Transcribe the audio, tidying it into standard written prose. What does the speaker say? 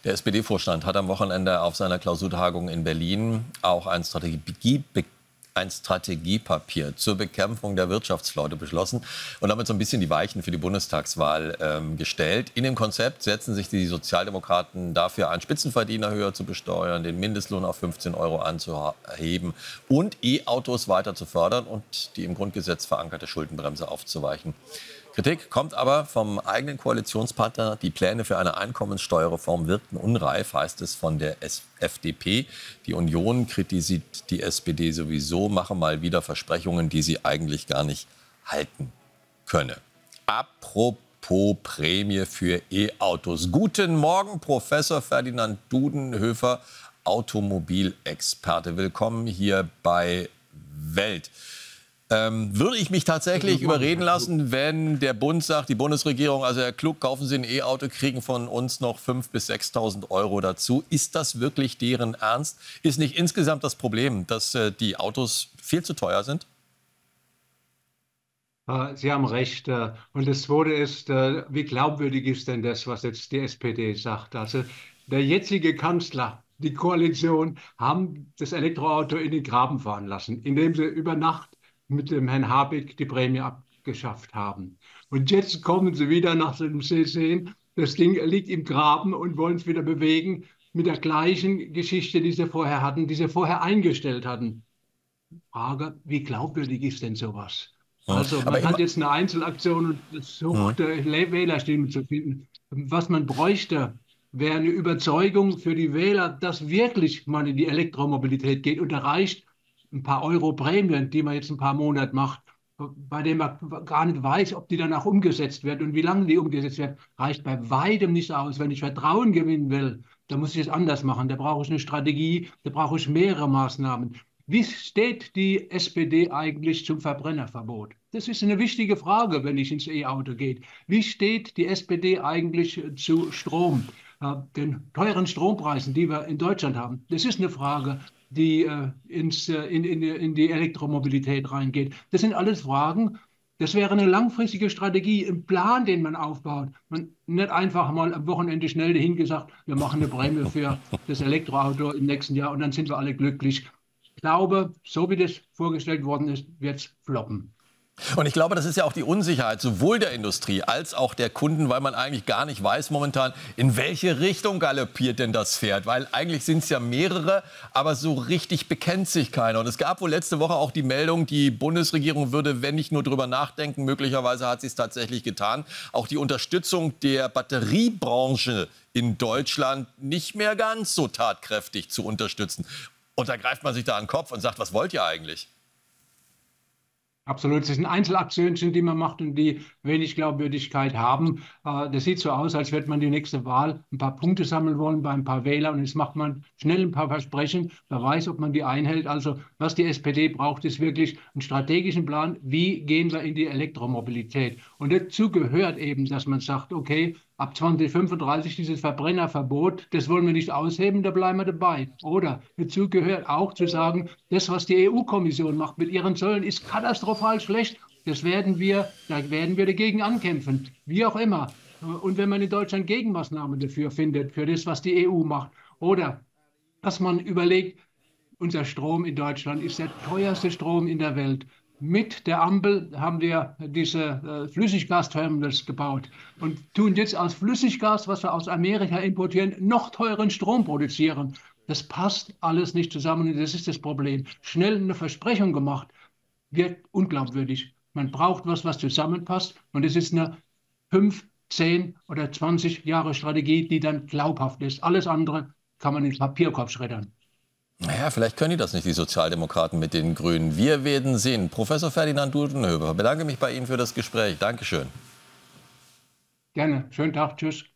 Der SPD-Vorstand hat am Wochenende auf seiner Klausurtagung in Berlin auch ein Strategiepapier zur Bekämpfung der Wirtschaftsflaute beschlossen und damit so ein bisschen die Weichen für die Bundestagswahl gestellt. In dem Konzept setzen sich die Sozialdemokraten dafür ein, Spitzenverdiener höher zu besteuern, den Mindestlohn auf 15 € anzuheben und E-Autos weiter zu fördern und die im Grundgesetz verankerte Schuldenbremse aufzuweichen. Kritik kommt aber vom eigenen Koalitionspartner. Die Pläne für eine Einkommenssteuerreform wirkten unreif, heißt es von der FDP. Die Union kritisiert die SPD sowieso, mache mal wieder Versprechungen, die sie eigentlich gar nicht halten könne. Apropos Prämie für E-Autos. Guten Morgen, Professor Ferdinand Dudenhöfer, Automobilexperte. Willkommen hier bei Welt. Würde ich mich tatsächlich überreden lassen, wenn der Bund sagt, die Bundesregierung, also Herr Klug, kaufen Sie ein E-Auto, kriegen von uns noch 5.000 bis 6.000 € dazu. Ist das wirklich deren Ernst? Ist nicht insgesamt das Problem, dass die Autos viel zu teuer sind? Sie haben recht. Und das Zweite ist, wie glaubwürdig ist denn das, was jetzt die SPD sagt? Also der jetzige Kanzler, die Koalition, haben das Elektroauto in den Graben fahren lassen, indem sie über Nacht mit dem Herrn Habeck die Prämie abgeschafft haben. Und jetzt kommen sie wieder nach dem C10, das Ding liegt im Graben und wollen es wieder bewegen mit der gleichen Geschichte, die sie vorher hatten, die sie vorher eingestellt hatten. Frage, wie glaubwürdig ist denn sowas? Also man hat jetzt eine Einzelaktion und sucht Wählerstimmen zu finden. Was man bräuchte, wäre eine Überzeugung für die Wähler, dass wirklich man in die Elektromobilität geht und erreicht ein paar Euro Prämien, die man jetzt ein paar Monate macht, bei denen man gar nicht weiß, ob die dann auch umgesetzt wird und wie lange die umgesetzt wird, reicht bei weitem nicht aus. Wenn ich Vertrauen gewinnen will, dann muss ich es anders machen. Da brauche ich eine Strategie, da brauche ich mehrere Maßnahmen. Wie steht die SPD eigentlich zum Verbrennerverbot? Das ist eine wichtige Frage, wenn ich ins E-Auto gehe. Wie steht die SPD eigentlich zu Strom, den teuren Strompreisen, die wir in Deutschland haben? Das ist eine Frage, die in die Elektromobilität reingeht. Das sind alles Fragen. Das wäre eine langfristige Strategie, ein Plan, den man aufbaut. Man nicht einfach mal am Wochenende schnell dahin gesagt, wir machen eine Prämie für das Elektroauto im nächsten Jahr und dann sind wir alle glücklich. Ich glaube, so wie das vorgestellt worden ist, wird es floppen. Und ich glaube, das ist ja auch die Unsicherheit sowohl der Industrie als auch der Kunden, weil man eigentlich gar nicht weiß momentan, in welche Richtung galoppiert denn das Pferd. Weil eigentlich sind es ja mehrere, aber so richtig bekennt sich keiner. Und es gab wohl letzte Woche auch die Meldung, die Bundesregierung würde, wenn nicht nur drüber nachdenken, möglicherweise hat sie es tatsächlich getan, auch die Unterstützung der Batteriebranche in Deutschland nicht mehr ganz so tatkräftig zu unterstützen. Und da greift man sich da an den Kopf und sagt, was wollt ihr eigentlich? Absolut, es sind Einzelaktionen, die man macht und die wenig Glaubwürdigkeit haben. Das sieht so aus, als würde man die nächste Wahl ein paar Punkte sammeln wollen bei ein paar Wählern und jetzt macht man schnell ein paar Versprechen. Wer weiß, ob man die einhält. Also was die SPD braucht, ist wirklich einen strategischen Plan. Wie gehen wir in die Elektromobilität? Und dazu gehört eben, dass man sagt, okay, ab 2035 dieses Verbrennerverbot, das wollen wir nicht ausheben, da bleiben wir dabei. Oder dazu gehört auch zu sagen, das, was die EU-Kommission macht mit ihren Zöllen, ist katastrophal schlecht. Da werden wir dagegen ankämpfen, wie auch immer. Und wenn man in Deutschland Gegenmaßnahmen dafür findet, für das, was die EU macht, oder dass man überlegt, unser Strom in Deutschland ist der teuerste Strom in der Welt. Mit der Ampel haben wir diese Flüssiggasterminals gebaut und tun jetzt aus Flüssiggas, was wir aus Amerika importieren, noch teuren Strom produzieren. Das passt alles nicht zusammen und das ist das Problem. Schnell eine Versprechung gemacht, wird unglaubwürdig. Man braucht was zusammenpasst und es ist eine 5, 10 oder 20 Jahre Strategie, die dann glaubhaft ist. Alles andere kann man ins Papierkorb schreddern. Naja, vielleicht können die das nicht, die Sozialdemokraten mit den Grünen. Wir werden sehen. Professor Ferdinand Dudenhöfer, bedanke mich bei Ihnen für das Gespräch. Dankeschön. Gerne. Schönen Tag. Tschüss.